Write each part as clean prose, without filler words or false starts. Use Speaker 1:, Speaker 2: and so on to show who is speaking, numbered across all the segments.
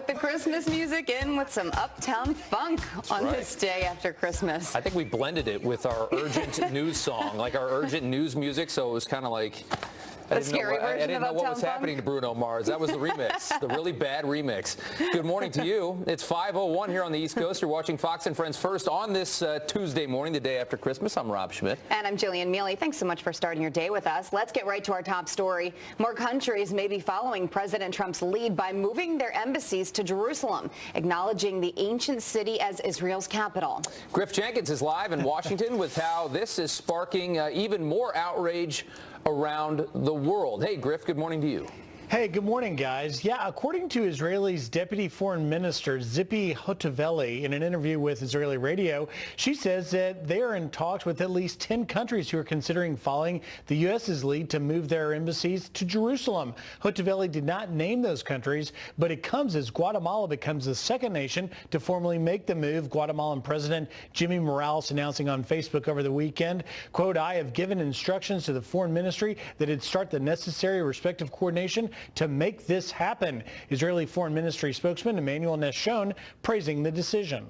Speaker 1: with the Christmas music in with some uptown funk on this day after Christmas.
Speaker 2: I think we blended it with our urgent news song, like our urgent news music, so it was kind of like... I didn't know what was happening to Bruno Mars. That was the remix, the really bad remix. Good morning to you. It's 5:01 here on the East Coast. You're watching Fox and Friends First on this Tuesday morning, the day after Christmas. I'm Rob Schmidt.
Speaker 1: And I'm Jillian Mealy. Thanks so much for starting your day with us. Let's get right to our top story. More countries may be following President Trump's lead by moving their embassies to Jerusalem, acknowledging the ancient city as Israel's capital.
Speaker 2: Griff Jenkins is live in Washington with how this is sparking even more outrage around the world. Hey, Griff, good morning to you.
Speaker 3: Hey, good morning, guys. Yeah, according to Israel's Deputy Foreign Minister, Tzipi Hotovely, in an interview with Israeli radio, she says that they are in talks with at least 10 countries who are considering following the U.S.'s lead to move their embassies to Jerusalem. Hotovely did not name those countries, but it comes as Guatemala becomes the second nation to formally make the move. Guatemalan President Jimmy Morales announcing on Facebook over the weekend, quote, "I have given instructions to the Foreign Ministry that it start the necessary respective coordination to make this happen." Israeli Foreign Ministry spokesman Emmanuel Neshon praising the decision.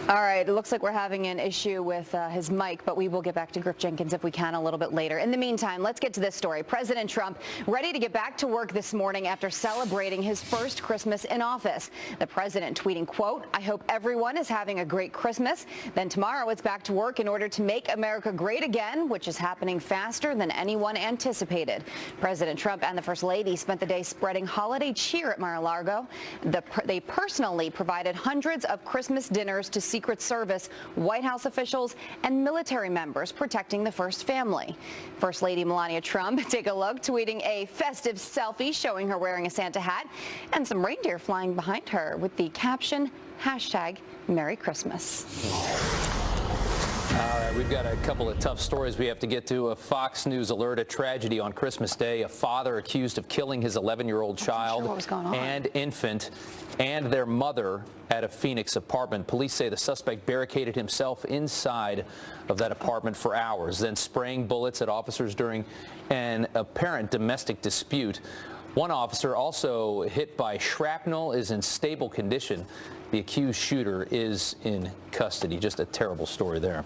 Speaker 1: All right, it looks like we're having an issue with his mic, but we will get back to Griff Jenkins if we can a little bit later. In the meantime, let's get to this story. President Trump ready to get back to work this morning after celebrating his first Christmas in office. The president tweeting, quote, "I hope everyone is having a great Christmas. Then tomorrow it's back to work in order to make America great again," which is happening faster than anyone anticipated. President Trump and the First Lady spent the day spreading holiday cheer at Mar-a-Lago. They personally provided hundreds of Christmas dinners to Secret Service, White House officials, and military members protecting the First family. First Lady Melania Trump, take a look, tweeting a festive selfie showing her wearing a Santa hat and some reindeer flying behind her with the caption, #Merry Christmas.
Speaker 2: All right, we've got a couple of tough stories we have to get to. A Fox News alert, a tragedy on Christmas Day. A father accused of killing his 11-year-old child and infant and their mother at a Phoenix apartment. Police say the suspect barricaded himself inside of that apartment for hours, then spraying bullets at officers during an apparent domestic dispute. One officer, also hit by shrapnel, is in stable condition. The accused shooter is in custody. Just a terrible story there.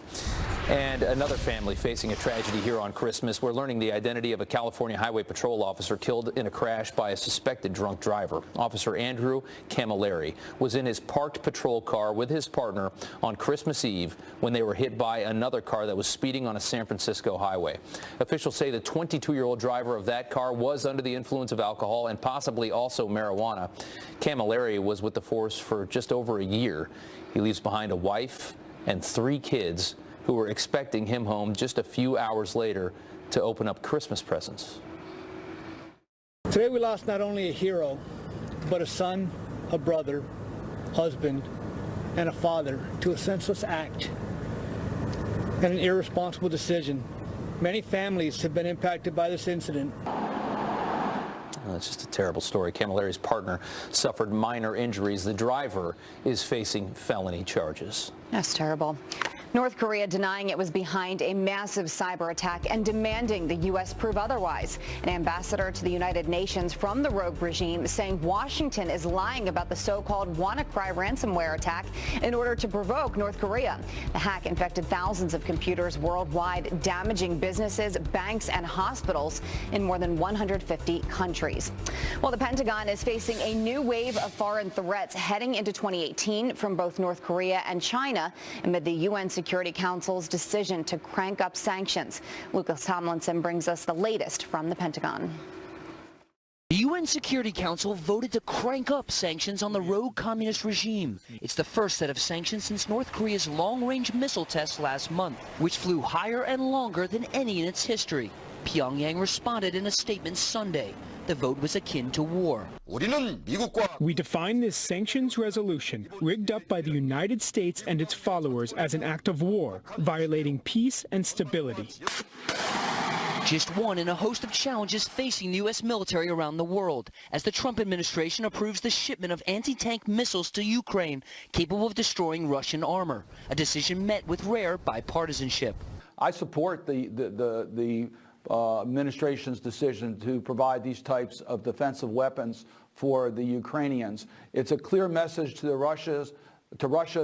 Speaker 2: And another family facing a tragedy here on Christmas. We're learning the identity of a California Highway Patrol officer killed in a crash by a suspected drunk driver. Officer Andrew Camilleri was in his parked patrol car with his partner on Christmas Eve when they were hit by another car that was speeding on a San Francisco highway. Officials say the 22-year-old driver of that car was under the influence of alcohol and possibly also marijuana. Camilleri was with the force for just over a year. He leaves behind a wife and 3 kids who were expecting him home just a few hours later to open up Christmas presents.
Speaker 4: Today we lost not only a hero, but a son, a brother, husband, and a father to a senseless act and an irresponsible decision. Many families have been impacted by this incident.
Speaker 2: It's just a terrible story. Camilleri's partner suffered minor injuries. The driver is facing felony charges.
Speaker 1: That's terrible. North Korea denying it was behind a massive cyber attack and demanding the U.S. prove otherwise. An ambassador to the United Nations from the rogue regime saying Washington is lying about the so-called WannaCry ransomware attack in order to provoke North Korea. The hack infected thousands of computers worldwide, damaging businesses, banks, and hospitals in more than 150 countries. Well, the Pentagon is facing a new wave of foreign threats heading into 2018 from both North Korea and China amid the UN Security Council's decision to crank up sanctions. Lucas Tomlinson brings us the latest from the Pentagon.
Speaker 5: The UN Security Council voted to crank up sanctions on the rogue communist regime. It's the first set of sanctions since North Korea's long-range missile test last month, which flew higher and longer than any in its history. Pyongyang responded in a statement Sunday. The vote was akin to war.
Speaker 6: We define this sanctions resolution, rigged up by the United States and its followers, as an act of war, violating peace and stability.
Speaker 5: Just one in a host of challenges facing the U.S. military around the world, as the Trump administration approves the shipment of anti-tank missiles to Ukraine capable of destroying Russian armor, a decision met with rare bipartisanship.
Speaker 7: I support the administration's decision to provide these types of defensive weapons for the Ukrainians. It's a clear message to Russia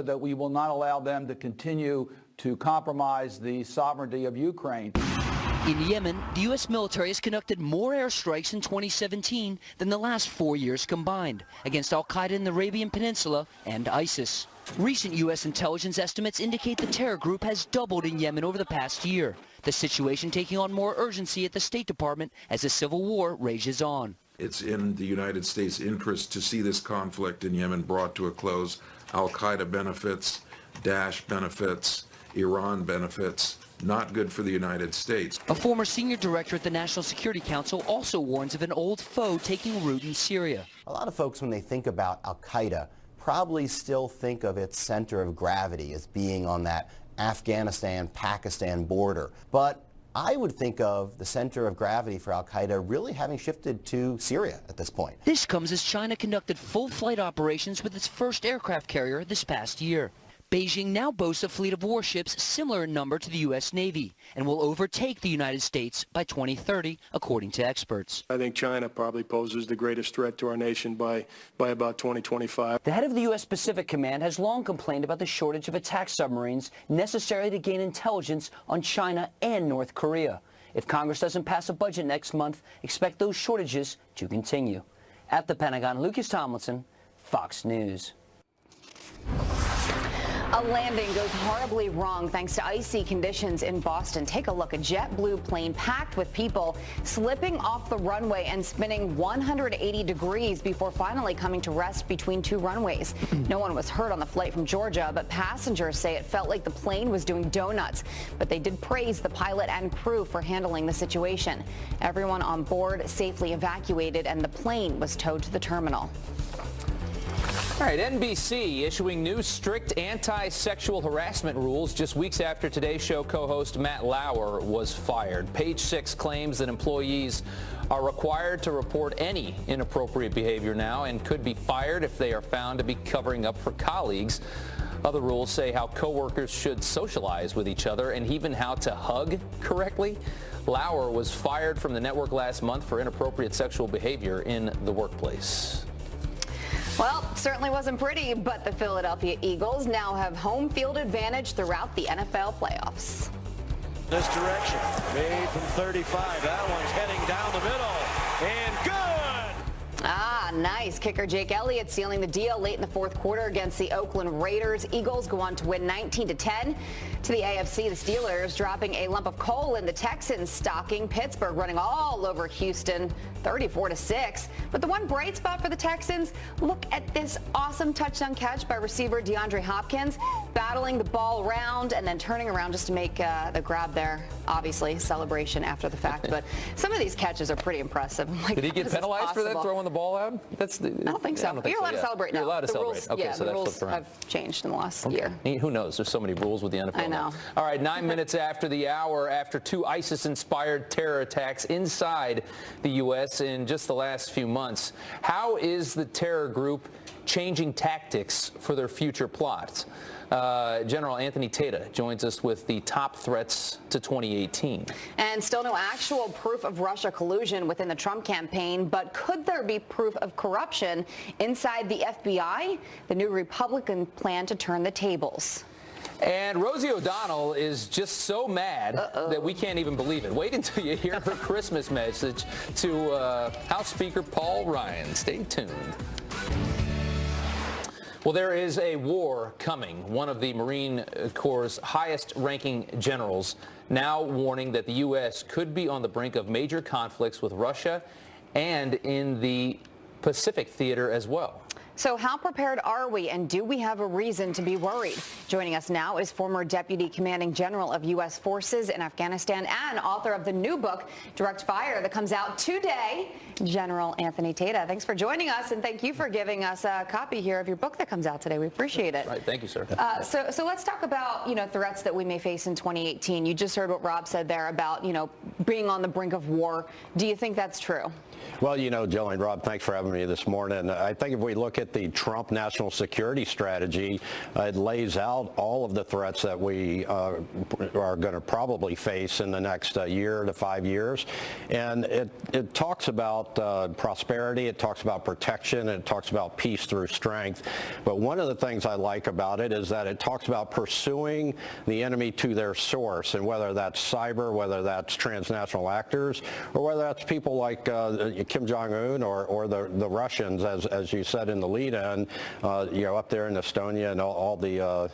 Speaker 7: that we will not allow them to continue to compromise the sovereignty of Ukraine.
Speaker 5: In Yemen, the U.S. military has conducted more airstrikes in 2017 than the last 4 years combined against al-Qaeda in the Arabian Peninsula and ISIS. Recent U.S. intelligence estimates indicate the terror group has doubled in Yemen over the past year, the situation taking on more urgency at the State Department as the civil war rages on.
Speaker 8: It's in the United States' interest to see this conflict in Yemen brought to a close. Al-Qaeda benefits, Daesh benefits, Iran benefits. Not good for the United States.
Speaker 5: A former senior director at the National Security Council also warns of an old foe taking root in Syria.
Speaker 9: A lot of folks, when they think about al-Qaeda, probably still think of its center of gravity as being on that Afghanistan-Pakistan border. But I would think of the center of gravity for al-Qaeda really having shifted to Syria at this point.
Speaker 5: This comes as China conducted full flight operations with its first aircraft carrier this past year. Beijing now boasts a fleet of warships similar in number to the U.S. Navy and will overtake the United States by 2030, according to experts.
Speaker 10: I think China probably poses the greatest threat to our nation by about 2025.
Speaker 5: The head of the U.S. Pacific Command has long complained about the shortage of attack submarines necessary to gain intelligence on China and North Korea. If Congress doesn't pass a budget next month, expect those shortages to continue. At the Pentagon, Lucas Tomlinson, Fox News.
Speaker 1: A landing goes horribly wrong thanks to icy conditions in Boston. Take a look. A JetBlue plane packed with people slipping off the runway and spinning 180 degrees before finally coming to rest between two runways. No one was hurt on the flight from Georgia, but passengers say it felt like the plane was doing donuts. But they did praise the pilot and crew for handling the situation. Everyone on board safely evacuated and the plane was towed to the terminal.
Speaker 2: All right, NBC issuing new strict anti-sexual harassment rules just weeks after Today's Show co-host Matt Lauer was fired. Page 6 claims that employees are required to report any inappropriate behavior now and could be fired if they are found to be covering up for colleagues. Other rules say how coworkers should socialize with each other and even how to hug correctly. Lauer was fired from the network last month for inappropriate sexual behavior in the workplace.
Speaker 1: Well, certainly wasn't pretty, but the Philadelphia Eagles now have home field advantage throughout the NFL playoffs.
Speaker 11: This direction, made from 35. That one's heading down the middle, and good!
Speaker 1: Ah, nice. Kicker Jake Elliott sealing the deal late in the fourth quarter against the Oakland Raiders. Eagles go on to win 19-10. To the AFC, the Steelers dropping a lump of coal in the Texans' stocking. Pittsburgh running all over Houston, 34-6. But the one bright spot for the Texans, look at this awesome touchdown catch by receiver DeAndre Hopkins, battling the ball around and then turning around just to make the grab there. Obviously, celebration after the fact. But some of these catches are pretty impressive. Like,
Speaker 2: did he get penalized for that, throwing the ball out?
Speaker 1: I don't think so. You're allowed to celebrate now.
Speaker 2: You're allowed to celebrate.
Speaker 1: Rules,
Speaker 2: Okay,
Speaker 1: yeah,
Speaker 2: so
Speaker 1: the
Speaker 2: that's
Speaker 1: rules
Speaker 2: flipped around.
Speaker 1: have changed in the last year.
Speaker 2: Who knows? There's so many rules with the NFL.
Speaker 1: I know.
Speaker 2: All right, 9 minutes after the hour, after two ISIS-inspired terror attacks inside the U.S. in just the last few months, how is the terror group changing tactics for their future plots? General Anthony Tata joins us with the top threats to 2018.
Speaker 1: And still no actual proof of Russia collusion within the Trump campaign, but could there be proof of corruption inside the FBI? The new Republican plan to turn the tables.
Speaker 2: And Rosie O'Donnell is just so mad that we can't even believe it. Wait until you hear her Christmas message to House Speaker Paul Ryan. Stay tuned. Well, there is a war coming. One of the Marine Corps' highest-ranking generals now warning that the U.S. could be on the brink of major conflicts with Russia and in the Pacific theater as well.
Speaker 1: So how prepared are we, and do we have a reason to be worried? Joining us now is former Deputy Commanding General of U.S. Forces in Afghanistan and author of the new book, Direct Fire, that comes out today. General Anthony Tata, thanks for joining us, and thank you for giving us a copy here of your book that comes out today. We appreciate it.
Speaker 2: Right, thank you, sir.
Speaker 1: So let's talk about, threats that we may face in 2018. You just heard what Rob said there about, being on the brink of war. Do you think that's true?
Speaker 12: Well, Jill and Rob, thanks for having me this morning. I think if we look at the Trump national security strategy, it lays out all of the threats that we are going to probably face in the next year to 5 years. And it talks about prosperity, it talks about protection, and it talks about peace through strength. But one of the things I like about it is that it talks about pursuing the enemy to their source, and whether that's cyber, whether that's transnational actors, or whether that's people like Kim Jong-un or the Russians, as you said in the lead-in, up there in Estonia and all the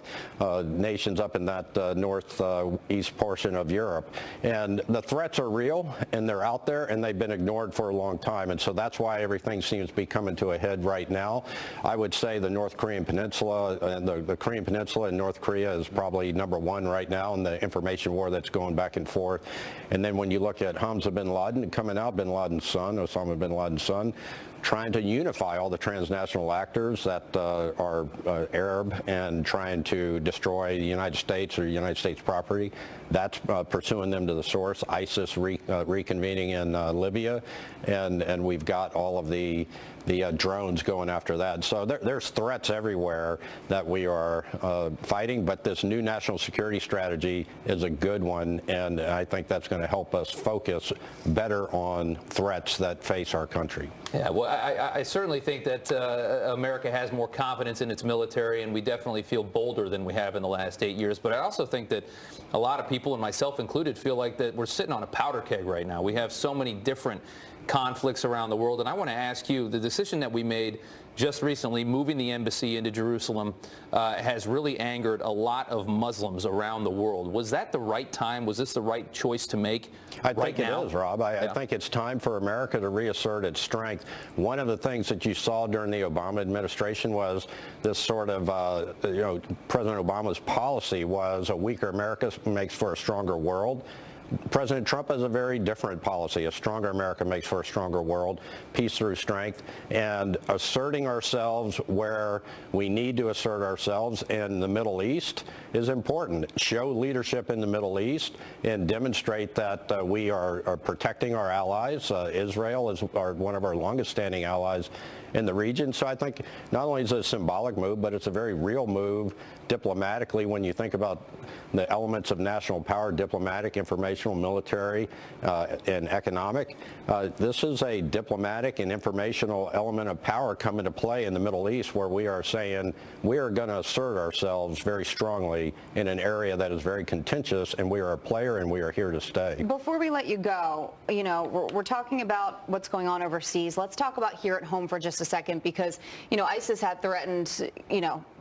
Speaker 12: nations up in that northeast portion of Europe. And the threats are real, and they're out there, and they've been ignored for a long time. And so that's why everything seems to be coming to a head right now. I would say the North Korean Peninsula, the Korean Peninsula in North Korea is probably #1 right now in the information war that's going back and forth. And then when you look at Hamza bin Laden coming out, bin Laden's son, Osama bin Laden's son, trying to unify all the transnational actors that are Arab and trying to destroy the United States or United States property. That's pursuing them to the source. ISIS reconvening in Libya, and we've got all of the drones going after that. So there's threats everywhere that we are fighting, but this new national security strategy is a good one, and I think that's going to help us focus better on threats that face our country.
Speaker 2: Yeah, well, I certainly think that America has more confidence in its military, and we definitely feel bolder than we have in the last 8 years. But I also think that a lot of people, and myself included, feel like that we're sitting on a powder keg right now. We have so many different conflicts around the world, and I want to ask you, the decision that we made just recently, moving the embassy into Jerusalem, has really angered a lot of Muslims around the world. Was that the right time? Was this the right choice to make right now?
Speaker 12: I think it is, Rob. I think it's time for America to reassert its strength. One of the things that you saw during the Obama administration was this sort of, President Obama's policy was a weaker America makes for a stronger world. President Trump has a very different policy. A stronger America makes for a stronger world, peace through strength, and asserting ourselves where we need to assert ourselves in the Middle East is important. Show leadership in the Middle East and demonstrate that we are protecting our allies. Israel is one of our longest standing allies in the region. So I think not only is it a symbolic move, but it's a very real move diplomatically when you think about the elements of national power: diplomatic, informational, military, and economic. This is a diplomatic and informational element of power come into play in the Middle East, where we are saying we are going to assert ourselves very strongly in an area that is very contentious, and we are a player and we are here to stay.
Speaker 1: Before we let you go, we're talking about what's going on overseas. Let's talk about here at home for just a second, because, ISIS had threatened,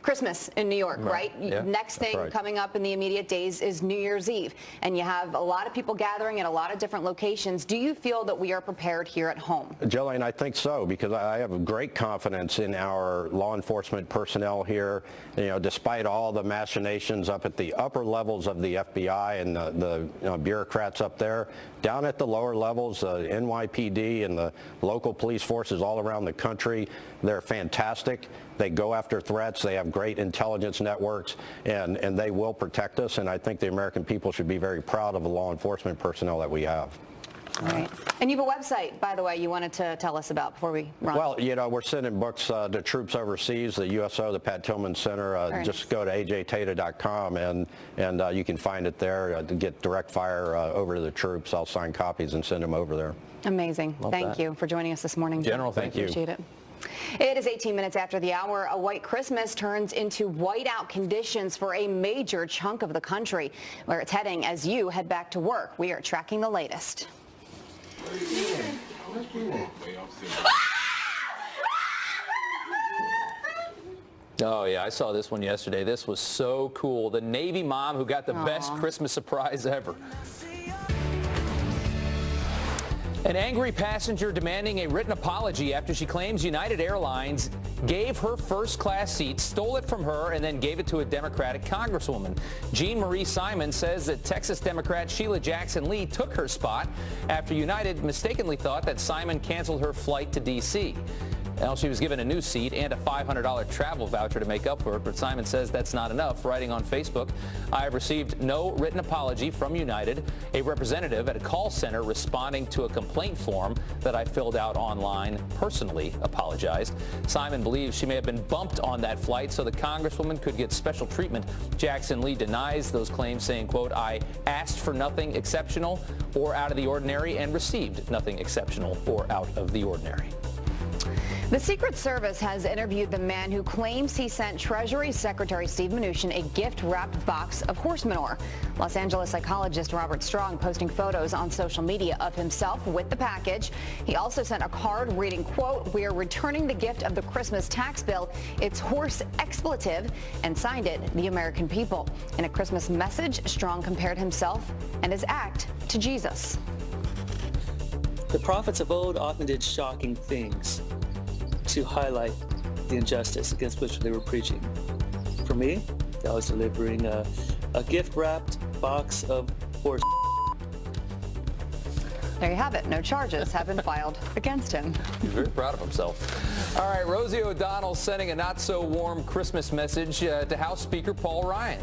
Speaker 1: Christmas in New York, right?
Speaker 2: Yeah,
Speaker 1: next thing coming up in the immediate days is New Year's Eve, and you have a lot of people gathering at a lot of different locations. Do you feel that we are prepared here at home?
Speaker 12: Jillian, I think so, because I have great confidence in our law enforcement personnel here. Despite all the machinations up at the upper levels of the FBI and the bureaucrats up there, down at the lower levels, NYPD and the local police forces all around the country, they're fantastic. They go after threats. They have great intelligence networks, and they will protect us. And I think the American people should be very proud of the law enforcement personnel that we have.
Speaker 1: All right. And you have a website, by the way, you wanted to tell us about before we run.
Speaker 12: Well, we're sending books to troops overseas, the USO, the Pat Tillman Center. Just go to ajtata.com, and you can find it there to get direct fire over to the troops. I'll sign copies and send them over there.
Speaker 1: Amazing. Thank you for joining us this morning.
Speaker 2: General, thank you.
Speaker 1: Appreciate it. It is 18 minutes after the hour. A white Christmas turns into whiteout conditions for a major chunk of the country, where it's heading as you head back to work. We are tracking the latest.
Speaker 2: Oh, yeah, I saw this one yesterday. This was so cool. The Navy mom who got the best Christmas surprise ever. An angry passenger demanding a written apology after she claims United Airlines gave her first-class seat, stole it from her, and then gave it to a Democratic congresswoman. Jean Marie Simon says that Texas Democrat Sheila Jackson Lee took her spot after United mistakenly thought that Simon canceled her flight to D.C. Well, she was given a new seat and a $500 travel voucher to make up for it, but Simon says that's not enough, writing on Facebook, "I have received no written apology from United. A representative at a call center responding to a complaint form that I filled out online personally apologized." Simon believes she may have been bumped on that flight so the congresswoman could get special treatment. Jackson Lee denies those claims, saying, quote, "I asked for nothing exceptional or out of the ordinary and received nothing exceptional or out of the ordinary."
Speaker 1: The Secret Service has interviewed the man who claims he sent Treasury Secretary Steve Mnuchin a gift-wrapped box of horse manure. Los Angeles psychologist Robert Strong posting photos on social media of himself with the package. He also sent a card reading, quote, "We are returning the gift of the Christmas tax bill. It's horse expletive," and signed it, "The American People." In a Christmas message, Strong compared himself and his act to Jesus.
Speaker 13: The prophets of old often did shocking things to highlight the injustice against which they were preaching. For me, that was delivering a gift-wrapped box of horse.
Speaker 1: There you have it. No charges have been filed against him.
Speaker 2: He's very proud of himself. All right, Rosie O'Donnell sending a not-so-warm Christmas message to House Speaker Paul Ryan.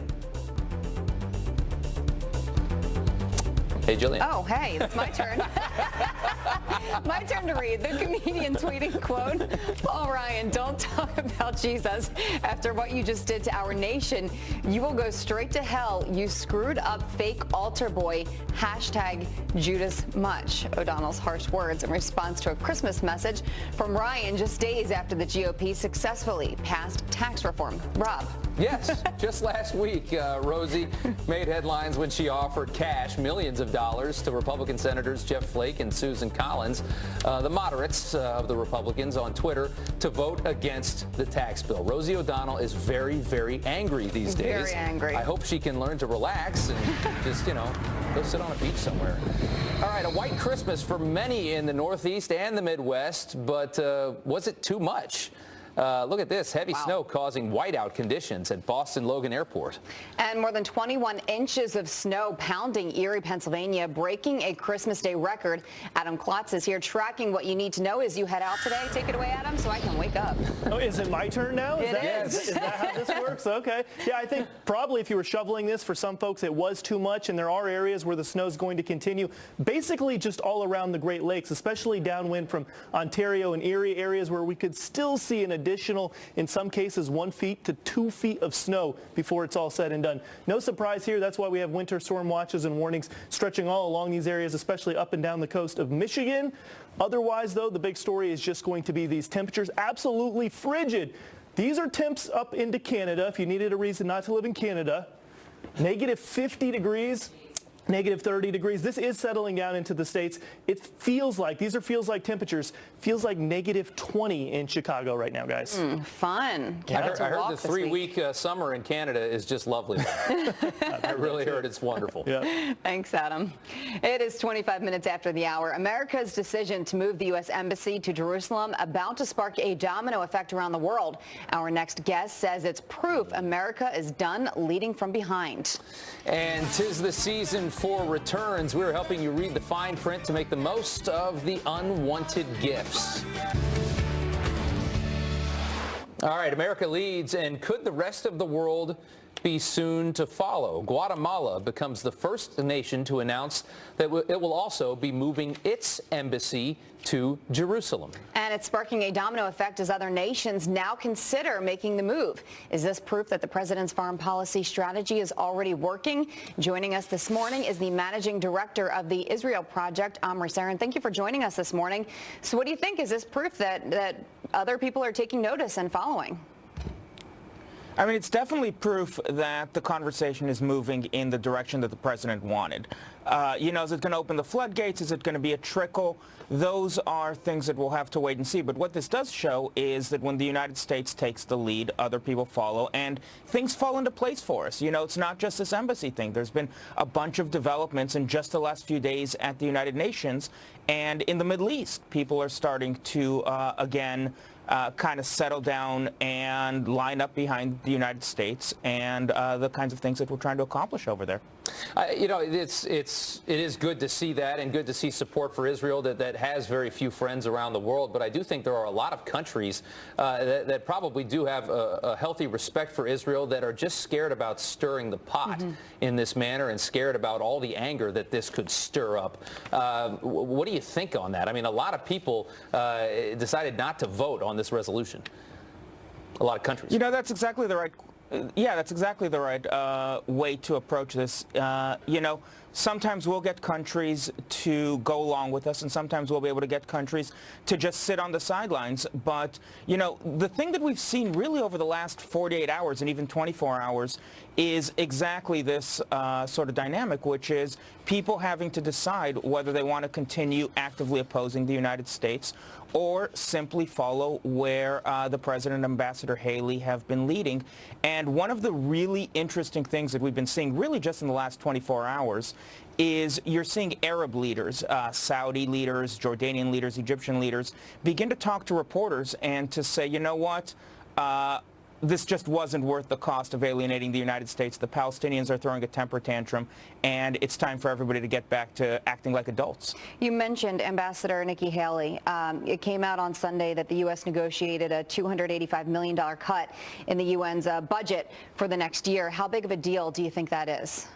Speaker 2: Hey, Jillian.
Speaker 1: Oh, hey, it's my turn. My turn to read. The comedian tweeting, quote, "Paul Ryan, don't talk about Jesus. After what you just did to our nation, you will go straight to hell. You screwed up fake altar boy. Hashtag Judas much." O'Donnell's harsh words in response to a Christmas message from Ryan just days after the GOP successfully passed tax reform. Rob.
Speaker 2: Yes, just last week, Rosie made headlines when she offered cash, millions of dollars, to Republican Senators Jeff Flake and Susan Collins, the moderates of the Republicans, on Twitter to vote against the tax bill. Rosie O'Donnell is very, very angry these days.
Speaker 1: Very angry.
Speaker 2: I hope she can learn to relax and just, go sit on a beach somewhere. All right, a white Christmas for many in the Northeast and the Midwest, but was it too much? Look at this. Heavy snow causing whiteout conditions at Boston Logan Airport.
Speaker 1: And more than 21 inches of snow pounding Erie, Pennsylvania, breaking a Christmas Day record. Adam Klotz is here tracking what you need to know as you head out today. Take it away, Adam, so I can wake up.
Speaker 14: Oh, is it my turn now?
Speaker 1: It is.
Speaker 14: Is that how this works? Okay. Yeah, I think probably if you were shoveling this, for some folks it was too much, and there are areas where the snow is going to continue, basically just all around the Great Lakes, especially downwind from Ontario and Erie, areas where we could still see an additional, in some cases, 1 feet to 2 feet of snow before it's all said and done. No surprise here. That's why we have winter storm watches and warnings stretching all along these areas, especially up and down the coast of Michigan. Otherwise, though, the big story is just going to be these temperatures. Absolutely frigid. These are temps up into Canada, if you needed a reason not to live in Canada. Negative 50 degrees. Negative 30 degrees. This is settling down into the States. It feels like, these are feels like temperaters, feels like negative 20 in Chicago right now, guys.
Speaker 1: Fun.
Speaker 2: I heard the 3-week summer in Canada is just lovely. I really heard it's wonderful.
Speaker 14: Yeah.
Speaker 1: Thanks, Adam. It is 25 minutes after the hour. America's decision to move the U.S. Embassy to Jerusalem about to spark a domino effect around the world. Our next guest says it's proof America is done leading from behind.
Speaker 2: And 'tis the season for returns. We're helping you read the fine print to make the most of the unwanted gifts. All right, America leads, and could the rest of the world be soon to follow? Guatemala becomes the first nation to announce that it will also be moving its embassy to Jerusalem.
Speaker 1: And it's sparking a domino effect as other nations now consider making the move. Is this proof that the president's foreign policy strategy is already working? Joining us this morning is the managing director of the Israel Project, Omri Saran. Thank you for joining us this morning. So what do you think? Is this proof that other people are taking notice and following?
Speaker 15: I mean, it's definitely proof that the conversation is moving in the direction that the president wanted. You know, is it going to open the floodgates? Is it going to be a trickle? Those are things that we'll have to wait and see. But what this does show is that when the United States takes the lead, other people follow, and things fall into place for us. You know, it's not just this embassy thing. There's been a bunch of developments in just the last few days at the United Nations and in the Middle East. People are starting to, again, kind of settle down and line up behind the United States and the kinds of things that we're trying to accomplish over there.
Speaker 2: You know, it is good to see that, and good to see support for Israel that has very few friends around the world. But I do think there are a lot of countries that probably do have a healthy respect for Israel that are just scared about stirring the pot in this manner and scared about all the anger that this could stir up. What do you think on that? I mean, a lot of people decided not to vote on this resolution. A lot of countries.
Speaker 15: You know, that's exactly the right. Yeah, that's exactly the right way to approach this. You know, sometimes we'll get countries to go along with us, and sometimes we'll be able to get countries to just sit on the sidelines. But, you know, the thing that we've seen really over the last 48 hours and even 24 hours is exactly this sort of dynamic, which is people having to decide whether they want to continue actively opposing the United States or simply follow where the President and Ambassador Haley have been leading. And one of the really interesting things that we've been seeing really just in the last 24 hours is you're seeing Arab leaders, Saudi leaders, Jordanian leaders, Egyptian leaders begin to talk to reporters and to say, you know what, this just wasn't worth the cost of alienating the United States. The Palestinians are throwing a temper tantrum, and it's time for everybody to get back to acting like adults.
Speaker 1: You mentioned Ambassador Nikki Haley. It came out on Sunday that the U.S. negotiated a $285 million cut in the UN's budget for the next year. How big of a deal do you think that is?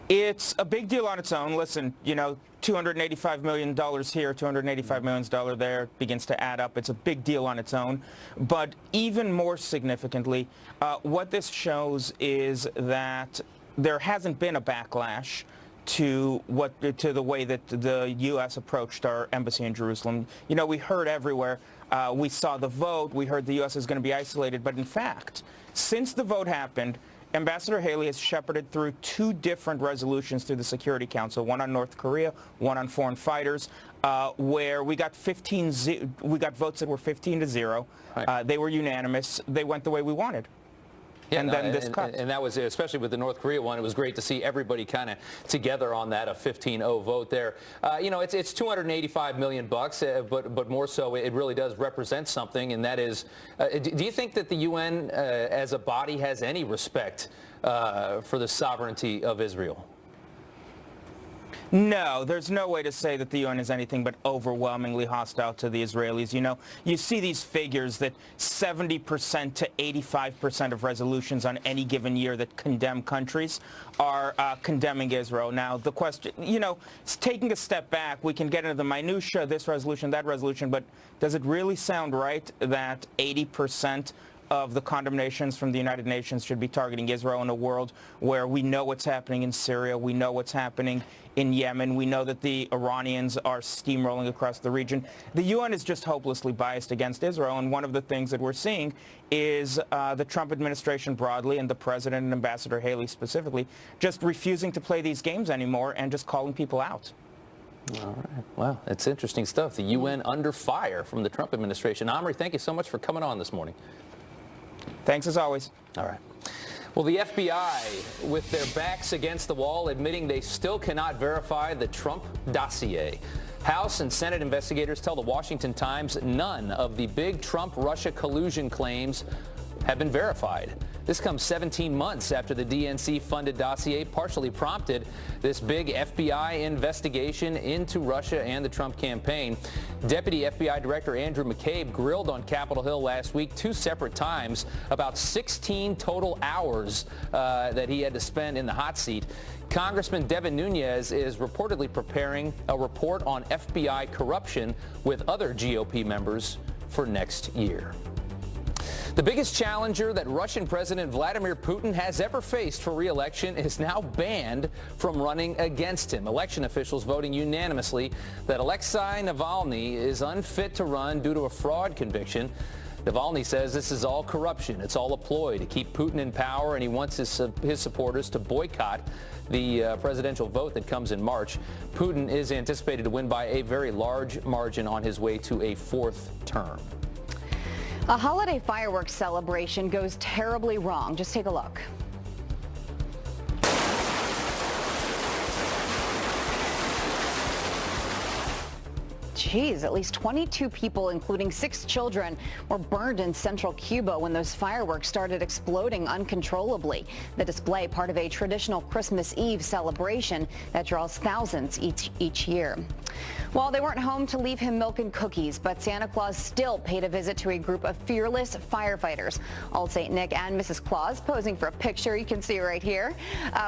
Speaker 15: It's a big deal on its own. Listen, you know, $285 million here, $285 million there begins to add up. It's a big deal on its own. But even more significantly, what this shows is that there hasn't been a backlash to the way that the U.S. approached our embassy in Jerusalem. You know, we heard everywhere. We saw the vote. We heard the U.S. is going to be isolated. But in fact, since the vote happened, Ambassador Haley has shepherded through 2 different resolutions through the Security Council, one on North Korea, one on foreign fighters, where we got votes that were 15-0. Right. They were unanimous. They went the way we wanted. Yeah, and then this cut.
Speaker 2: And that was, especially with the North Korea one, it was great to see everybody kind of together on that, a 15-0 vote there. You know, it's $285 million, but more so, it really does represent something, and that is, do you think that the UN as a body has any respect for the sovereignty of Israel?
Speaker 15: No, there's no way to say that the UN is anything but overwhelmingly hostile to the Israelis. You know, you see these figures that 70% to 85% of resolutions on any given year that condemn countries are condemning Israel. Now, the question, you know, taking a step back, we can get into the minutia, this resolution, that resolution, but does it really sound right that 80% of the condemnations from the United Nations should be targeting Israel in a world where we know what's happening in Syria, we know what's happening in Yemen, we know that the Iranians are steamrolling across the region. The UN is just hopelessly biased against Israel, and one of the things that we're seeing is the Trump administration broadly and the President and Ambassador Haley specifically just refusing to play these games anymore and just calling people out.
Speaker 2: All right. Well, it's interesting stuff. The UN under fire from the Trump administration. Omri, thank you so much for coming on this morning.
Speaker 15: Thanks as always.
Speaker 2: All right. Well, the FBI, with their backs against the wall, admitting they still cannot verify the Trump dossier. House and Senate investigators tell the Washington Times none of the big Trump-Russia collusion claims have been verified. This comes 17 months after the DNC-funded dossier partially prompted this big FBI investigation into Russia and the Trump campaign. Deputy FBI Director Andrew McCabe grilled on Capitol Hill last week 2 separate times about 16 total hours that he had to spend in the hot seat. Congressman Devin Nunes is reportedly preparing a report on FBI corruption with other GOP members for next year. The biggest challenger that Russian President Vladimir Putin has ever faced for re-election is now banned from running against him. Election officials voting unanimously that Alexei Navalny is unfit to run due to a fraud conviction Navalny says this is all corruption. It's all a ploy to keep Putin in power, and he wants his supporters to boycott the presidential vote that comes in March. Putin is anticipated to win by a very large margin on his way to a fourth term.
Speaker 1: A holiday fireworks celebration goes terribly wrong. Just take a look. Geez, at least 22 people, including 6 children, were burned in central Cuba when those fireworks started exploding uncontrollably. The display, part of a traditional Christmas Eve celebration that draws thousands each year. Well, they weren't home to leave him milk and cookies, but Santa Claus still paid a visit to a group of fearless firefighters. Old St. Nick and Mrs. Claus posing for a picture you can see right here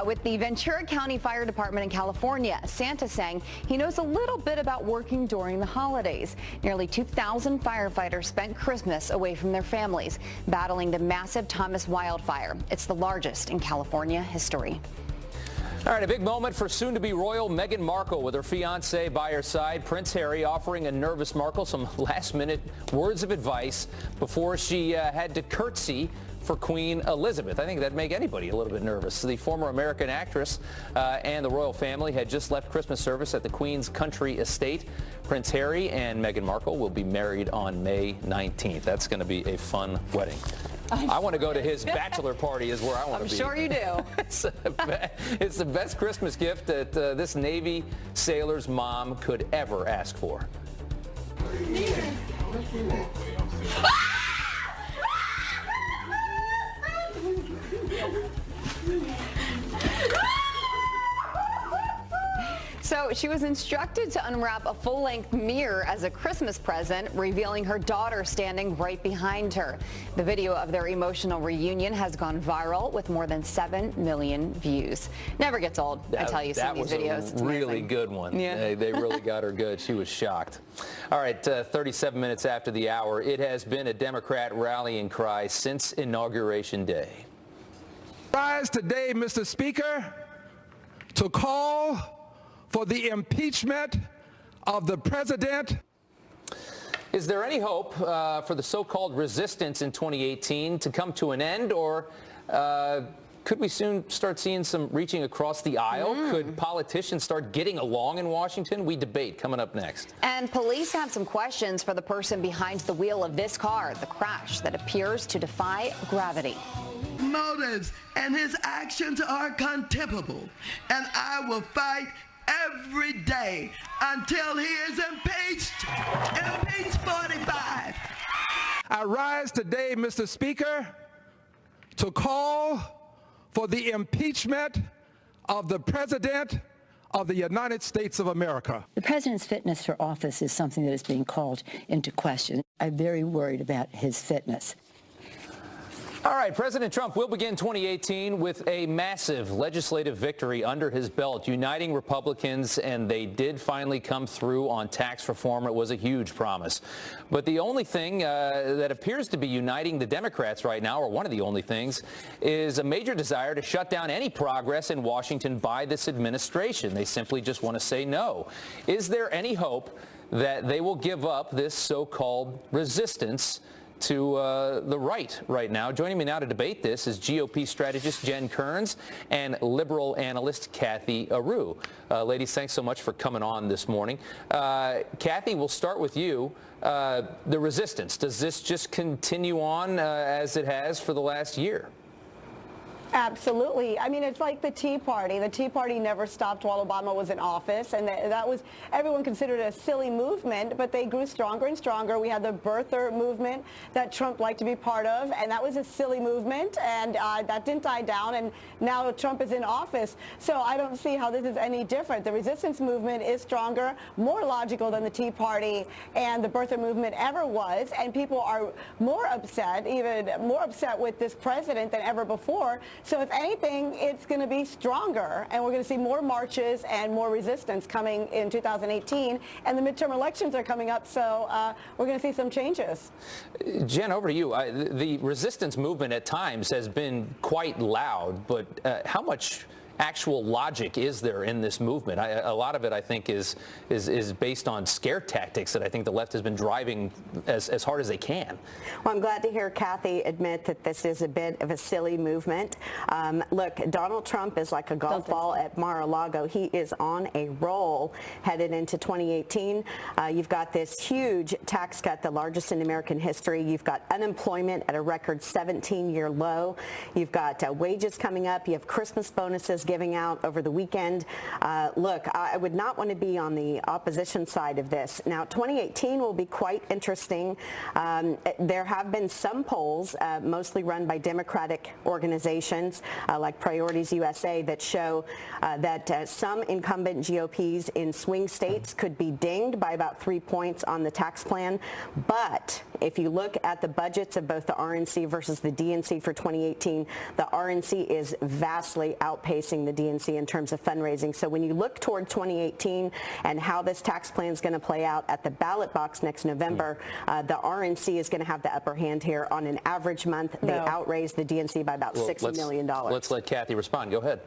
Speaker 1: with the Ventura County Fire Department in California. Santa saying he knows a little bit about working during the holidays. Nearly 2,000 firefighters spent Christmas away from their families, battling the massive Thomas wildfire. It's the largest in California history.
Speaker 2: All right, a big moment for soon-to-be royal Meghan Markle with her fiance by her side. Prince Harry offering a nervous Markle some last-minute words of advice before she had to curtsy for Queen Elizabeth. I think that'd make anybody a little bit nervous. The former American actress and the royal family had just left Christmas service at the Queen's country estate. Prince Harry and Meghan Markle will be married on May 19th. That's going to be a fun wedding. I want to go to his bachelor party is where I want to be.
Speaker 1: I'm sure you do.
Speaker 2: It's the best Christmas gift that this Navy sailor's mom could ever ask for.
Speaker 1: So she was instructed to unwrap a full-length mirror as a Christmas present, revealing her daughter standing right behind her. The video of their emotional reunion has gone viral with more than 7 million views. Never gets old, I tell you, seeing these videos.
Speaker 2: That was a really good one.
Speaker 1: Yeah.
Speaker 2: They really got her good. She was shocked. All right, 37 minutes after the hour, it has been a Democrat rallying cry since Inauguration Day.
Speaker 16: Rise today, Mr. Speaker, to call for the impeachment of the president.
Speaker 2: Is there any hope for the so-called resistance in 2018 to come to an end, or could we soon start seeing some reaching across the aisle? Could politicians start getting along in Washington? We debate coming up next.
Speaker 1: And police have some questions for the person behind the wheel of this car, the crash that appears to defy gravity.
Speaker 17: Motives and his actions are contemptible, and I will fight every day until he is impeached. Impeach 45.
Speaker 16: I rise today, Mr. Speaker, to call for the impeachment of the President of the United States of America.
Speaker 18: The president's fitness for office is something that is being called into question. I'm very worried about his fitness.
Speaker 2: All right, President Trump will begin 2018 with a massive legislative victory under his belt, uniting Republicans, and they did finally come through on tax reform. It was a huge promise. But the only thing that appears to be uniting the Democrats right now, or one of the only things, is a major desire to shut down any progress in Washington by this administration. They simply just want to say no. Is there any hope that they will give up this so-called resistance to the right now? Joining me now to debate this is GOP strategist Jen Kearns and liberal analyst Kathy Aru. Ladies, thanks so much for coming on this morning. Kathy, we'll start with you. The resistance, does this just continue on as it has for the last year?
Speaker 19: Absolutely. I mean, it's like the Tea Party. The Tea Party never stopped while Obama was in office, and that was, everyone considered it a silly movement, but they grew stronger and stronger. We had the birther movement that Trump liked to be part of, and that was a silly movement, and that didn't die down, and now Trump is in office. So I don't see how this is any different. The resistance movement is stronger, more logical than the Tea Party and the birther movement ever was, and people are more upset, even more upset with this president than ever before. So if anything, it's going to be stronger, and we're going to see more marches and more resistance coming in 2018, and the midterm elections are coming up, so we're going to see some changes.
Speaker 2: Jen, over to you. The resistance movement at times has been quite loud, but how much actual logic is there in this movement? A lot of it, I think, is based on scare tactics that I think the left has been driving as hard as they can.
Speaker 20: Well, I'm glad to hear Kathy admit that this is a bit of a silly movement. Look, Donald Trump is like a golf ball at Mar-a-Lago. He is on a roll headed into 2018. You've got this huge tax cut, the largest in American history. You've got unemployment at a record 17-year low. You've got wages coming up. You have Christmas bonuses giving out over the weekend. Look, I would not want to be on the opposition side of this. Now, 2018 will be quite interesting. There have been some polls, mostly run by Democratic organizations like Priorities USA, that show that some incumbent GOPs in swing states could be dinged by about 3 points on the tax plan. But if you look at the budgets of both the RNC versus the DNC for 2018, the RNC is vastly outpacing the DNC in terms of fundraising. So when you look toward 2018 and how this tax plan is going to play out at the ballot box next November, the RNC is going to have the upper hand here. On an average month, they outraised the DNC by about $6 million.
Speaker 2: Let's let Kathy respond. Go ahead.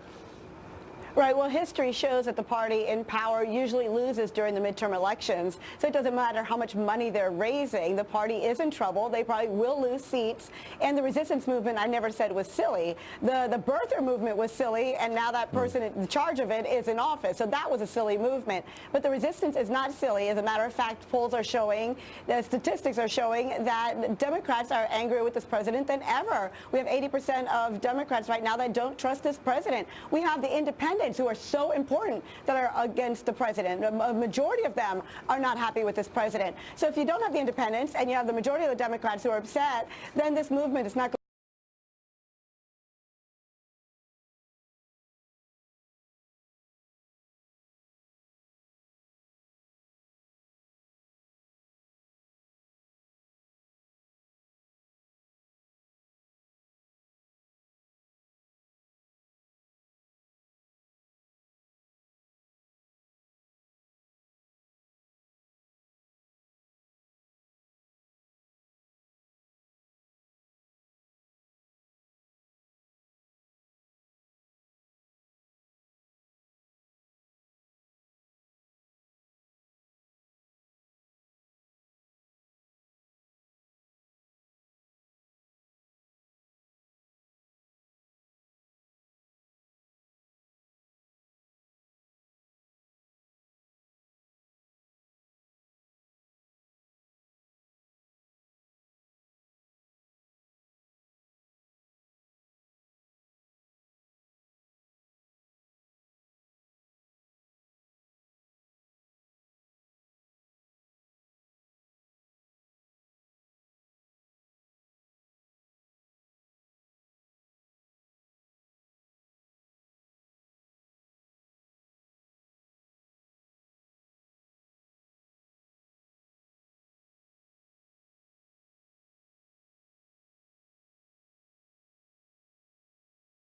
Speaker 19: Right. Well, history shows that the party in power usually loses during the midterm elections. So it doesn't matter how much money they're raising. The party is in trouble. They probably will lose seats. And the resistance movement, I never said was silly. The birther movement was silly, and now that person in charge of it is in office. So that was a silly movement. But the resistance is not silly. As a matter of fact, polls are showing, the statistics are showing that Democrats are angrier with this president than ever. We have 80% of Democrats right now that don't trust this president. We have the independents who are so important that are against the president. A majority of them are not happy with this president. So if you don't have the independents and you have the majority of the Democrats who are upset, then this movement is not going